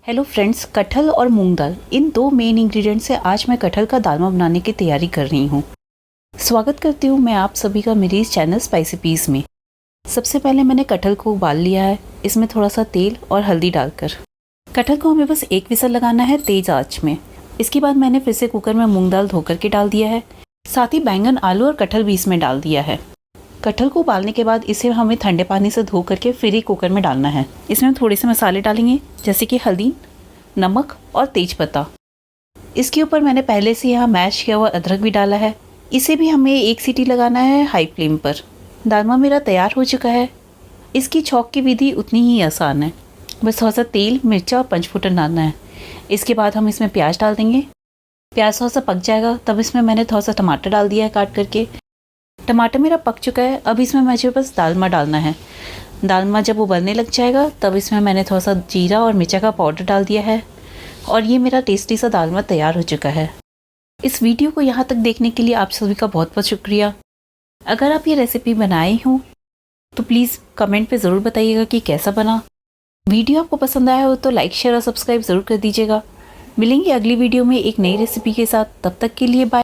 Hello friends, कटहल और मूंग दाल इन दो मेन इंग्रेडिएंट से आज मैं कटहल का दालमा बनाने की तैयारी कर रही हूँ। स्वागत करती हूँ मैं आप सभी का मेरी इस चैनल स्पाइसी पीस में। सबसे पहले मैंने कटहल को उबाल लिया है, इसमें थोड़ा सा तेल और हल्दी डालकर। कटहल को हमें बस एक विसल लगाना है तेज़ आँच में। इसके बाद मैंने फिर से कुकर में मूँग दाल धो करके डाल दिया है, साथ ही बैंगन, आलू और कटहल भी इसमें डाल दिया है। कटहल को उबालने के बाद इसे हमें ठंडे पानी से धो करके फिर ही कुकर में डालना है। इसमें हम थोड़े से मसाले डालेंगे जैसे कि हल्दी, नमक और तेज़पत्ता। इसके ऊपर मैंने पहले से यहाँ मैश किया हुआ अदरक भी डाला है। इसे भी हमें एक सीटी लगाना है हाई फ्लेम पर। दालमा मेरा तैयार हो चुका है। इसकी छौंक की विधि उतनी ही आसान है, बस थोड़ा सा तेल, मिर्चा और पंचफूटन डालना है। इसके बाद हम इसमें प्याज डाल देंगे। प्याज थोड़ा सा पक जाएगा तब इसमें मैंने थोड़ा सा टमाटर डाल दिया है काट करके। टमाटर मेरा पक चुका है, अब इसमें मुझे बस दालमा डालना है। दालमा जब उबलने लग जाएगा तब इसमें मैंने थोड़ा सा जीरा और मिर्चा का पाउडर डाल दिया है और ये मेरा टेस्टी सा दालमा तैयार हो चुका है। इस वीडियो को यहाँ तक देखने के लिए आप सभी का बहुत बहुत शुक्रिया। अगर आप ये रेसिपी बनाए हो तो प्लीज़ कमेंट पे ज़रूर बताइएगा कि कैसा बना। वीडियो आपको पसंद आया हो तो लाइक, शेयर और सब्सक्राइब ज़रूर कर दीजिएगा। मिलेंगे अगली वीडियो में एक नई रेसिपी के साथ। तब तक के लिए बाय।